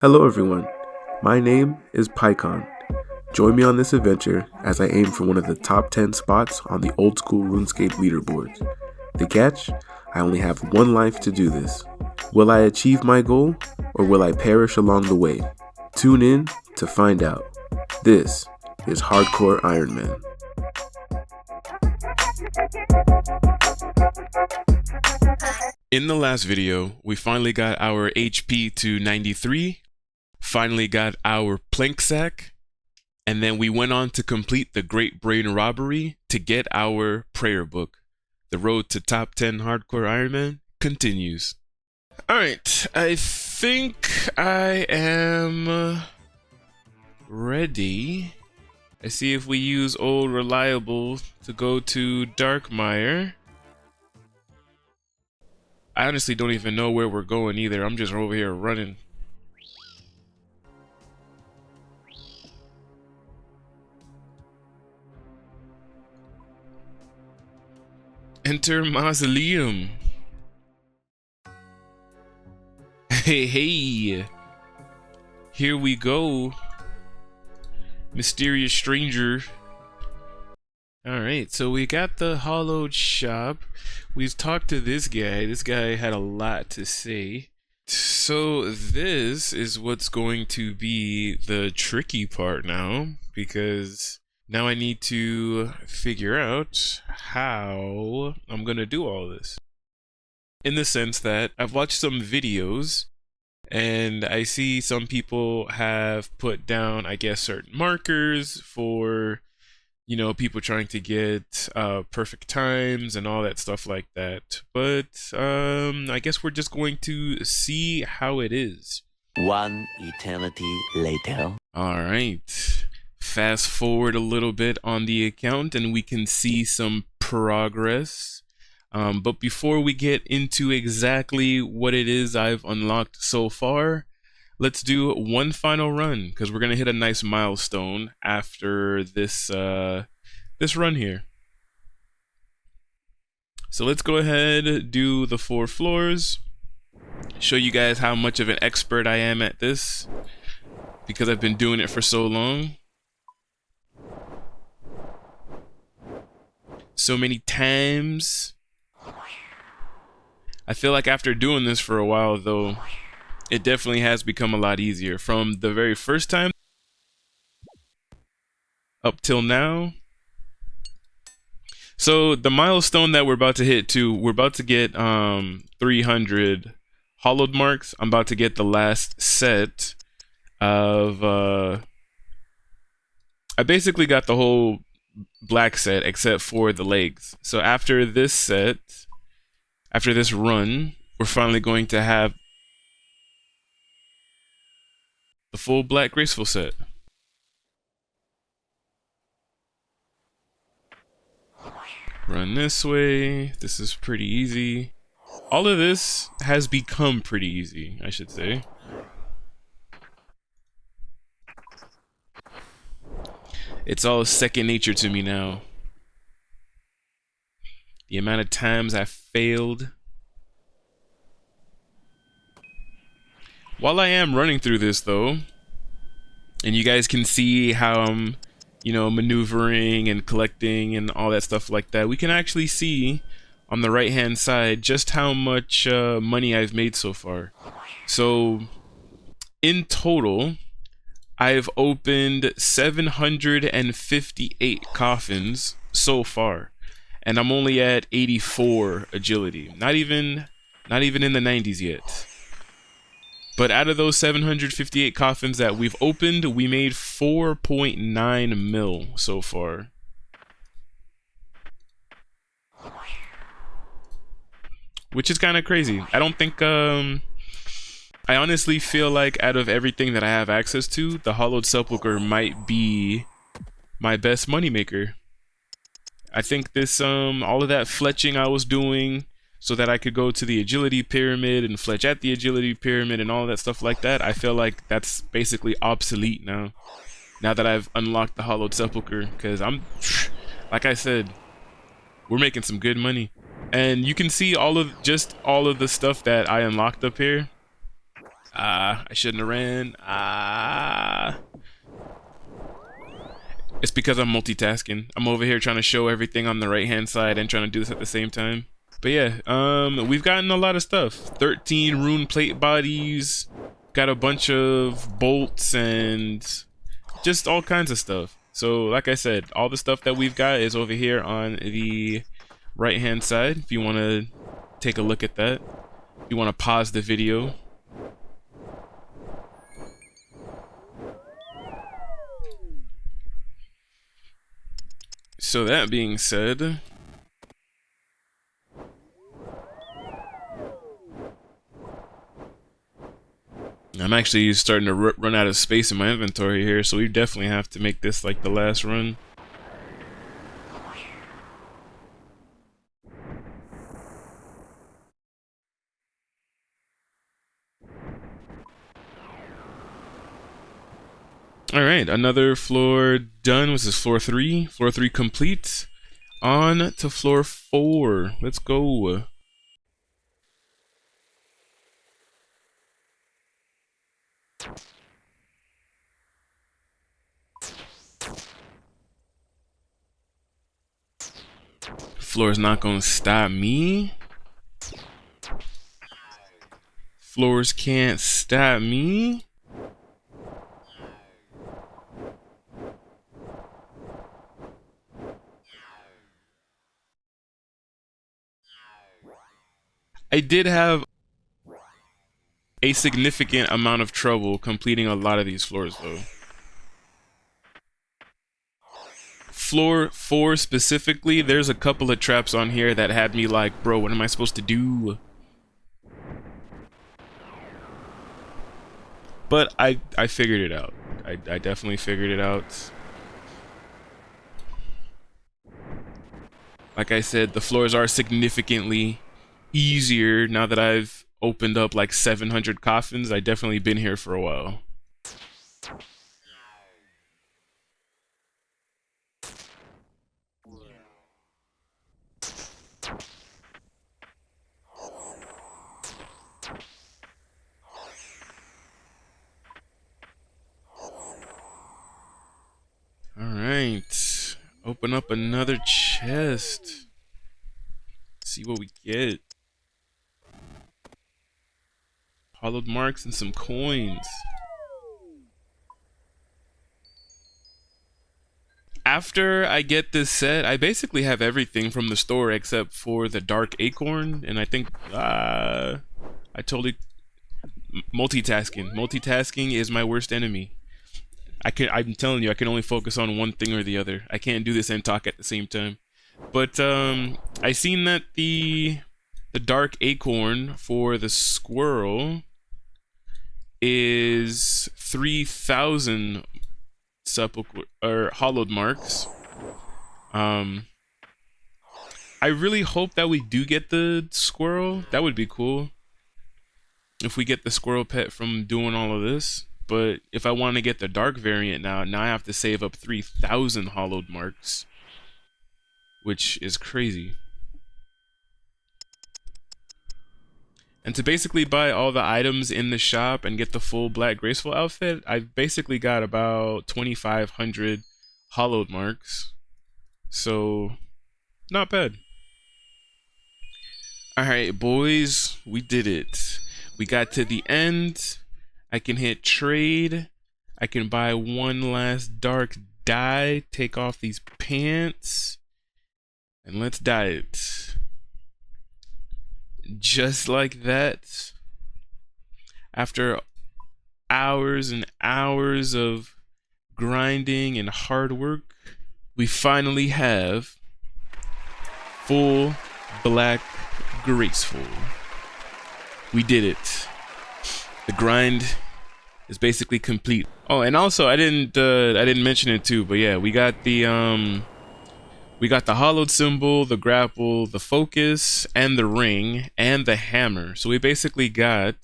Hello everyone, my name is Pycaon. Join me on this adventure as I aim for one of the top 10 spots on the old school RuneScape leaderboards. The catch? I only have one life to do this. Will I achieve my goal, or will I perish along the way? Tune in to find out. This is Hardcore Ironman. In the last video, we finally got our HP to 93, finally got our plank sack, and then we went on to complete the Great Brain Robbery to get our prayer book. The road to top 10 Hardcore Ironman continues. Alright, I think I am ready. I see if we use old reliable to go to Darkmire. I honestly don't even know where we're going either. I'm just over here running. Enter Mausoleum. Hey. Here we go. Mysterious stranger. Alright, so we got the hollowed shop. We've talked to this guy. This guy had a lot to say. So this is what's going to be the tricky part now, because now I need to figure out how I'm gonna do all this. In the sense that I've watched some videos and I see some people have put down, I guess, certain markers for, you know, people trying to get perfect times and all that stuff like that. But I guess we're just going to see how it is. One eternity later. All right. Fast forward a little bit on the account and we can see some progress. But before we get into exactly what it is I've unlocked so far, let's do one final run, because we're gonna hit a nice milestone after this this run here. So let's go ahead, do the 4 floors, show you guys how much of an expert I am at this, because I've been doing it for so long. So many times. I feel like after doing this for a while though, it definitely has become a lot easier. From the very first time up till now. So the milestone that we're about to hit too, we're about to get 300 hollowed marks. I'm about to get the last set of I basically got the whole black set except for the legs. So after this set, after this run, we're finally going to have the full black graceful set. Run this way. This is pretty easy. All of this has become pretty easy, I should say. It's all second nature to me now. The amount of times I failed. While I am running through this though, and you guys can see how I'm, you know, maneuvering and collecting and all that stuff like that, we can actually see on the right hand side just how much money I've made so far. So in total, I've opened 758 coffins so far. And I'm only at 84 agility. Not even in the 90s yet. But out of those 758 coffins that we've opened, we made 4.9 mil so far. Which is kind of crazy. I don't think I honestly feel like out of everything that I have access to, the Hollowed Sepulchre might be my best moneymaker. I think this all of that fletching I was doing so that I could go to the agility pyramid and fletch at the agility pyramid and all that stuff like that, I feel like that's basically obsolete now that I've unlocked the Hollowed Sepulchre, because I'm, like I said, we're making some good money. And you can see all of the stuff that I unlocked up here. I shouldn't have ran. It's because I'm multitasking. I'm over here trying to show everything on the right-hand side and trying to do this at the same time. But yeah, we've gotten a lot of stuff. 13 rune plate bodies. Got a bunch of bolts and just all kinds of stuff. So like I said, all the stuff that we've got is over here on the right-hand side. If you want to take a look at that. If you want to pause the video. So that being said, I'm actually starting to run out of space in my inventory here, so we definitely have to make this like the last run. Alright, another floor done. Was this floor 3? Floor 3 complete. On to floor 4. Let's go. Floor's not gonna stop me. Floors can't stop me. I did have a significant amount of trouble completing a lot of these floors though. Floor 4 specifically, there's a couple of traps on here that had me like, bro, what am I supposed to do? But I figured it out. I definitely figured it out. Like I said, the floors are significantly easier now that I've opened up like 700 coffins. I definitely been here for a while. Alright, open up another chest. See what we get. Hollowed marks and some coins. After I get this set, I basically have everything from the store except for the dark acorn, and I think I totally multitasking. Multitasking is my worst enemy. I'm telling you, I can only focus on one thing or the other. I can't do this and talk at the same time. But I seen that the dark acorn for the squirrel is 3,000 sepulchre or hollowed marks. I really hope that we do get the squirrel. That would be cool if we get the squirrel pet from doing all of this. But if I want to get the dark variant now I have to save up 3,000 hollowed marks, which is crazy. And to basically buy all the items in the shop and get the full Black Graceful outfit, I've basically got about 2,500 hollowed marks. So, not bad. Alright, boys, we did it. We got to the end. I can hit trade. I can buy one last dark dye, take off these pants, and let's dye it. Just like that, after hours and hours of grinding and hard work, we finally have full Black Graceful. We did it. The grind is basically complete. Oh, and also I didn't mention it too, but yeah, we got the hollowed symbol, the grapple, the focus, and the ring, and the hammer. So we basically got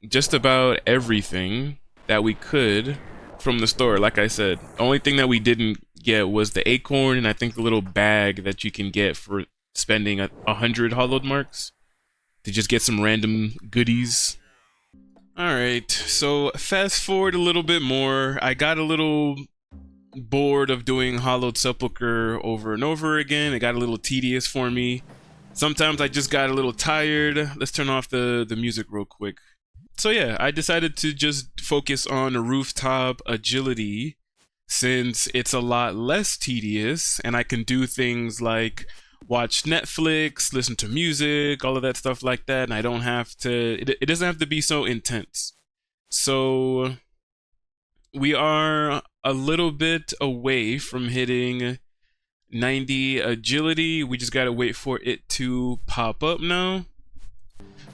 just about everything that we could from the store. Like I said, the only thing that we didn't get was the acorn, and I think the little bag that you can get for spending 100 hollowed marks to just get some random goodies. Alright, so fast forward a little bit more. I got a little bored of doing Hollowed Sepulchre over and over again. It got a little tedious for me. Sometimes I just got a little tired. Let's turn off the music real quick. So yeah, I decided to just focus on rooftop agility since it's a lot less tedious and I can do things like watch Netflix, listen to music, all of that stuff like that, and I don't have to, it doesn't have to be so intense. So we are a little bit away from hitting 90 agility. We just gotta wait for it to pop up now.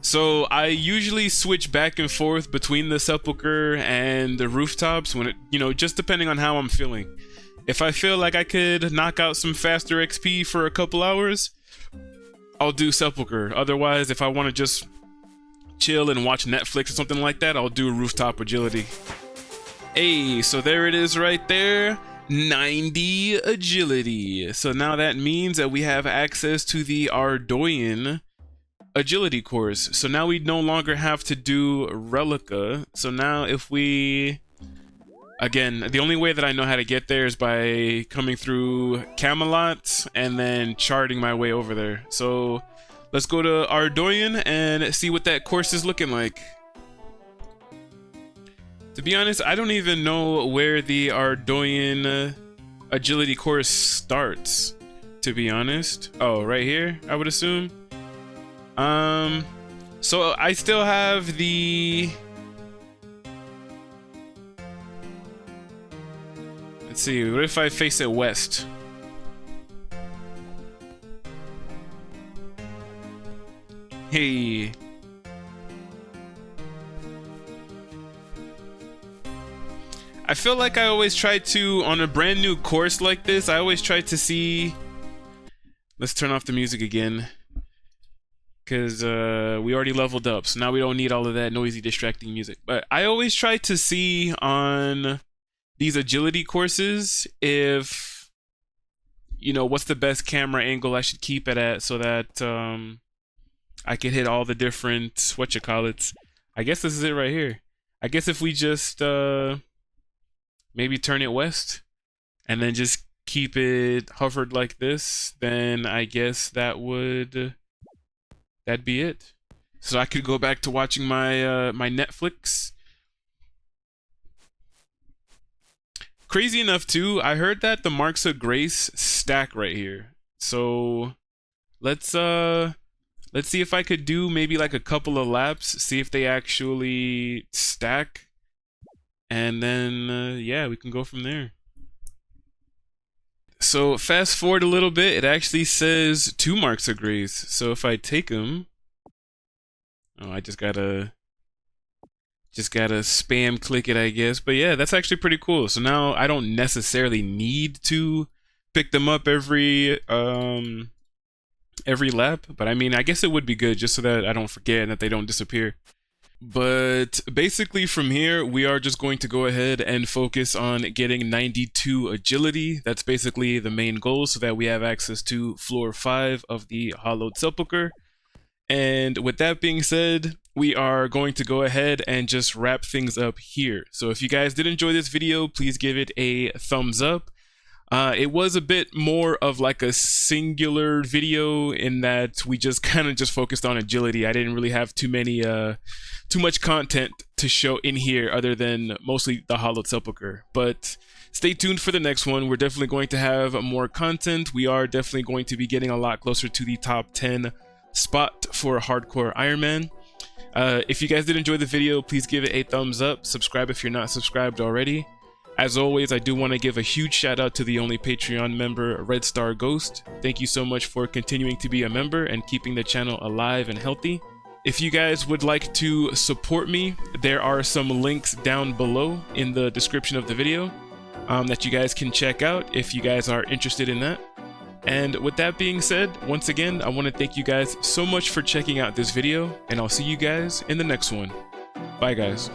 So I usually switch back and forth between the Sepulchre and the rooftops when it, you know, just depending on how I'm feeling. If I feel like I could knock out some faster XP for a couple hours, I'll do Sepulchre. Otherwise, if I want to just chill and watch Netflix or something like that, I'll do rooftop agility. Hey, so there it is right there. 90 agility. So now that means that we have access to the Ardoyan agility course. So now we no longer have to do Relica. So now if we... Again, the only way that I know how to get there is by coming through Camelot and then charting my way over there. So let's go to Ardoyan and see what that course is looking like. To be honest, I don't even know where the Ardoyan agility course starts, to be honest. Oh, right here, I would assume. So I still have the... Let's see, what if I face it west? Hey. I feel like I always try to, on a brand new course like this, I always try to see... Let's turn off the music again. Because we already leveled up, so now we don't need all of that noisy, distracting music. But I always try to see on these agility courses if, you know, what's the best camera angle I should keep it at so that I can hit all the different, whatchamacallits. I guess this is it right here. I guess if we just maybe turn it west and then just keep it hovered like this, then I guess that'd be it. So I could go back to watching my my Netflix. Crazy enough too, I heard that the marks of grace stack right here. So let's see if I could do maybe like a couple of laps, see if they actually stack, and then yeah, we can go from there. So fast forward a little bit, it actually says 2 marks of grace. So if I take them, oh, I just gotta spam click it, I guess. But yeah, that's actually pretty cool. So now I don't necessarily need to pick them up every lap, but I mean, I guess it would be good just so that I don't forget and that they don't disappear. But basically from here, we are just going to go ahead and focus on getting 92 agility. That's basically the main goal, so that we have access to floor 5 of the Hollowed Sepulchre. And with that being said, we are going to go ahead and just wrap things up here. So if you guys did enjoy this video, please give it a thumbs up. It was a bit more of like a singular video in that we just kind of just focused on agility. I didn't really have too much content to show in here other than mostly the Hollowed Sepulchre. But stay tuned for the next one. We're definitely going to have more content. We are definitely going to be getting a lot closer to the top 10 spot for hardcore Ironman. If you guys did enjoy the video, please give it a thumbs up. Subscribe if you're not subscribed already. As always, I do want to give a huge shout out to the only Patreon member, Red Star Ghost. Thank you so much for continuing to be a member and keeping the channel alive and healthy. If you guys would like to support me, there are some links down below in the description of the video that you guys can check out if you guys are interested in that. And with that being said, once again, I want to thank you guys so much for checking out this video, and I'll see you guys in the next one. Bye guys.